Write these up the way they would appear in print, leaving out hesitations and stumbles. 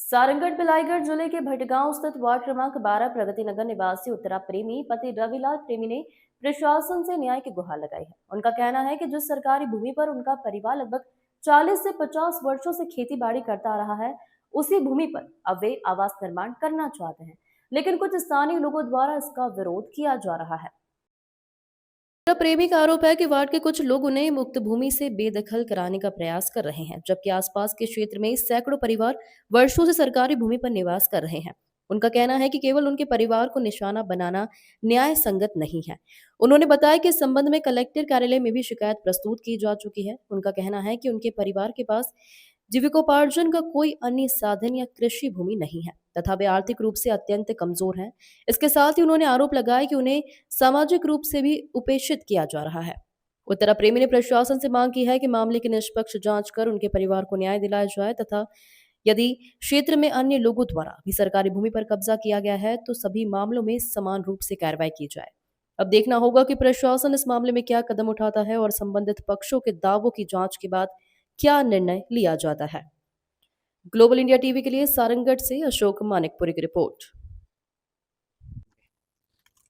सारंगढ़ बिलाईगढ़ जिले के भटगांव स्थित वार्ड क्रमांक 12 प्रगति नगर निवासी उत्तरा प्रेमी पति रविलाल प्रेमी ने प्रशासन से न्याय की गुहार लगाई है। उनका कहना है कि जिस सरकारी भूमि पर उनका परिवार लगभग 40 से 50 वर्षों से खेती बाड़ी करता आ रहा है, उसी भूमि पर अब वे आवास निर्माण करना चाहते हैं, लेकिन कुछ स्थानीय लोगों द्वारा इसका विरोध किया जा रहा है। प्रेमी का आरोप है कि वार्ड के कुछ लोग उन्हें मुक्त भूमि से बेदखल कराने का प्रयास कर रहे हैं, जबकि आसपास के क्षेत्र में सैकड़ों परिवार वर्षों से सरकारी भूमि पर निवास कर रहे हैं। उनका कहना है कि केवल उनके परिवार को निशाना बनाना न्याय संगत नहीं है। उन्होंने बताया कि इस संबंध में कलेक्टर कार्यालय में भी शिकायत प्रस्तुत की जा चुकी है। उनका कहना है कि उनके परिवार के पास जीविकोपार्जन का कोई अन्य साधन या कृषि भूमि नहीं है तथा वे आर्थिक रूप से अत्यंत कमजोर हैं। इसके साथ ही उन्होंने आरोप लगाया कि उन्हें सामाजिक रूप से भी उपेक्षित किया जा रहा है। उत्तरा प्रेमी ने प्रशासन से मांग की है कि मामले की निष्पक्ष जांच कर उनके परिवार को न्याय दिलाया जाए तथा यदि क्षेत्र में अन्य लोगों द्वारा भी सरकारी भूमि पर कब्जा किया गया है तो सभी मामलों में समान रूप से कार्रवाई की जाए। अब देखना होगा कि प्रशासन इस मामले में क्या कदम उठाता है और संबंधित पक्षों के दावों की जांच के बाद क्या निर्णय लिया जाता है। ग्लोबल इंडिया टीवी के लिए सारंगढ़ से अशोक मानिकपुरी की रिपोर्ट।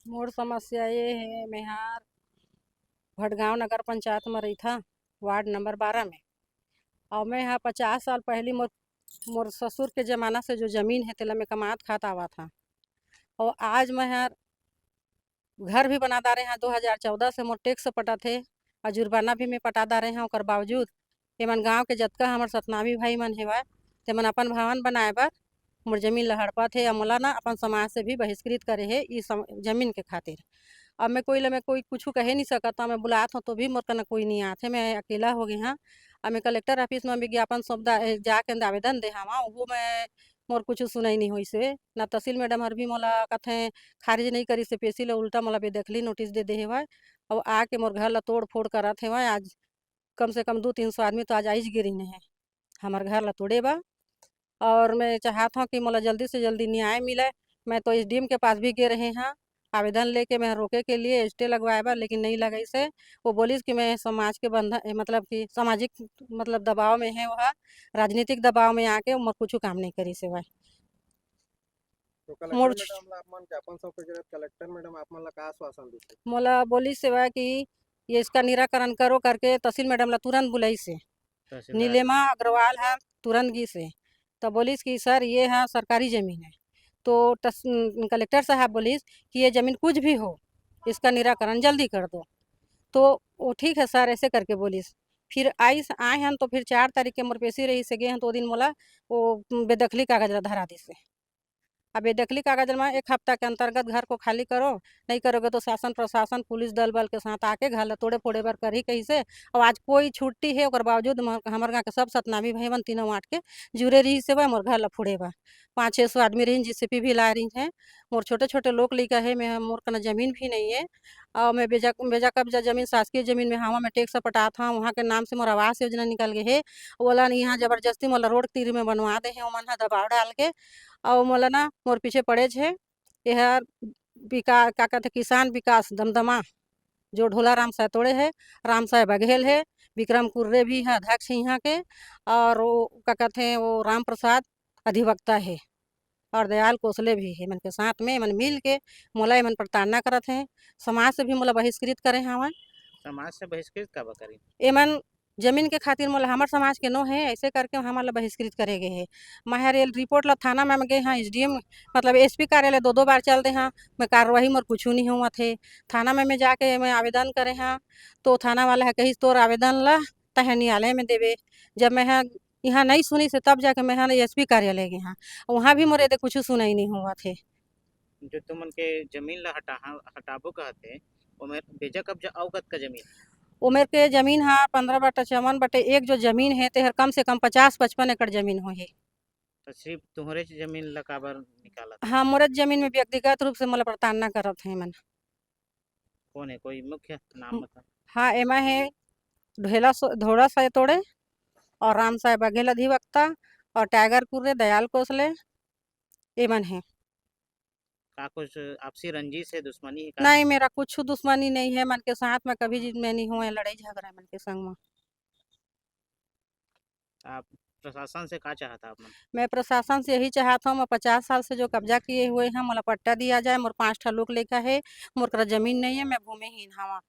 मोर समस्या ये है, मैं यहाँ भटगांव नगर पंचायत में रही था, वार्ड नंबर 12 में। और मैं यहाँ 50 साल पहले मोर मोर ससुर के ज़माना से जो ज़मीन है तेला में कमात खाता हुआ था। और आज मैं यहाँ घर भी बना डाले हैं। 2014 से मोर टैक्स पटा थे और जुर्माना भी मैं पटा डाले हैं। और बावजूद एमन गाँव के जतका हमार सतनामी भाई मन हेवा तेमन अपन भवन बनाए बर मोर जमीन ला हड़पत है। मोला ना अपन समाज से भी बहिष्कृत करे है इस जमीन के खातिर। अब मैं कोई कुछ कहे नहीं सकता, मैं बुलात हूँ तो भी मोर कना कोई नहीं आते, मैं अकेला हो गई हाँ। अब मैं कलेक्टर ऑफिस में विज्ञापन शब्द जाके आवेदन दे हवा, वो मैं मोर कुछ सुनाई नहीं हुई से ना। तहसील मैडम हर भी मोला कथे खारिज नहीं करी से पेशी ला उल्टा मोला बेदखली नोटिस दे दे हेवा। और आके मोर घर ला तोड़ फोड़ करत हेवा। आज कम से कम 200-300 आदमी तो आज आइज गिरी है हमार घर ला तोड़े बा। और मैं चाहता हूँ कि मोला जल्दी से जल्दी न्याय मिले। मैं तो एसडीएम के पास भी गए रहे हैं आवेदन लेके, मैं रोके के लिए स्टे लगवाए बा, लेकिन नहीं लगा से। वो बोलिस कि मैं समाज के बंधन मतलब कि सामाजिक मतलब दबाव में है, वह राजनीतिक दबाव में आके मोर कुछ काम नहीं करी से। वह तो कलेक्टर मोर मैडम ला अपन ज्ञापन सौंपे के कलेक्टर मैडम आप मन ला का आश्वासन देते? मोला बोलिस से वह कि ये इसका निराकरण करो करके तहसील मैडम ला तुरंत बुलाई से। नीलिमा अग्रवाल है तुरंत गी से। तो बोलिस कि सर ये है सरकारी ज़मीन है। तो कलेक्टर साहब बोलिस कि ये ज़मीन कुछ भी हो, इसका निराकरण जल्दी कर दो। तो वो ठीक है सर ऐसे करके बोलिस। फिर आए हैं तो फिर 4 तारीख के मोर पेशी रही से गए हैं, तो वो दिन मोला वो बेदखली कागज ला धरा दी से। अब बेदखली कागज में 1 हफ्ता के अंतर्गत घर को खाली करो, नहीं करोगे तो शासन प्रशासन पुलिस दल बल के साथ आके घर ला तोड़े फोड़े बर करी कैसे। और आज कोई छुट्टी है और बावजूद हमारे गाँव के सब सतनामी भाई बन तीनों वाट के जुड़े रही से बा मोर घर ला फोड़े बा। 500-600 आदमी रही जीसीपी भी ला रही है। मोर छोटे छोटे लोग लिखा है, मैं मोर कना जमीन भी नहीं है। और मैं बेजा बेजा कब्जा जमीन शासकीय जमीन में हवा में टैक्स पटा था, वहाँ के नाम से मोर आवास योजना निकल गए है। बोला नहीं यहाँ जबरदस्ती मोला रोड तीर में बनवा दे है, मन दबाव डाल के। और मोला ना मोर पीछे पड़े छे यह का कहते किसान विकास दमदमा जो ढोला राम साय तोड़े है, राम साय बघेल है, विक्रम कुर्रे भी है अध्यक्ष यहाँ के। और वो क्या कहते हैं वो राम प्रसाद अधिवक्ता है, और दयाल कोसले भी है। मन के साथ में मन मिल के मोला मन प्रताड़ना करत हैं। समाज से भी मोला बहिष्कृत करे हवा। समाज से बहिष्कृत का करी एमन जमीन के खातिर मोला हमार समाज के नो है ऐसे करके हमारा बहिष्कृत करे गए है। मैं रिपोर्ट ला थाना में गए हाँ, एसडीएम मतलब एसपी कार्यालय 2-2 बार चलते हाँ, मैं कार्रवाई मोर कुछ नहीं हुआ थे। थाना में जाके मैं आवेदन करे हाँ, तो थाना वाला है कही तोर आवेदन ला तह न्यायालय में देवे। जब मैं यहाँ नहीं सुनी से तब जाके मैं एसपी कार्यालय गए हाँ, वहाँ भी मोरे दे कुछ सुनाई नहीं हुआ थे। जो तुमन के जमीन ला हटाबो कहते ओमे बेजा कब्जा अवगत का जमीन उमेर के जमीन हाँ 15/54/1 जो जमीन है तेहर कम से कम 50-55 एकड़ जमीन हो है। तो सिर्फ तुहरे जमीन ला काबर निकाला था? हाँ मोर जमीन में व्यक्तिगत रूप से मोला प्रताड़ना करत है मन। कौन है, कोई मुख्य नाम बता? हाँ एमा है धोड़ा साय तोड़े और राम साय बघेल अधिवक्ता और टाइगर कुर्रे दयाल कोसले एमन है। का कुछ आपसी रंजिश है, दुश्मनी है का? नहीं मेरा कुछ दुश्मनी नहीं है, मन के साथ में कभी मैं नहीं हुए लड़ाई झगड़ा मन के संग में। आप प्रशासन से का चाहता आप मन? मैं प्रशासन से यही चाहता हूँ, मैं 50 साल से जो कब्जा किए हुए हैं मोला पट्टा दिया जाए। मोर 5 ठा लोग लइका है, मोर करा जमीन नहीं है, मैं भूमिहीन हवा।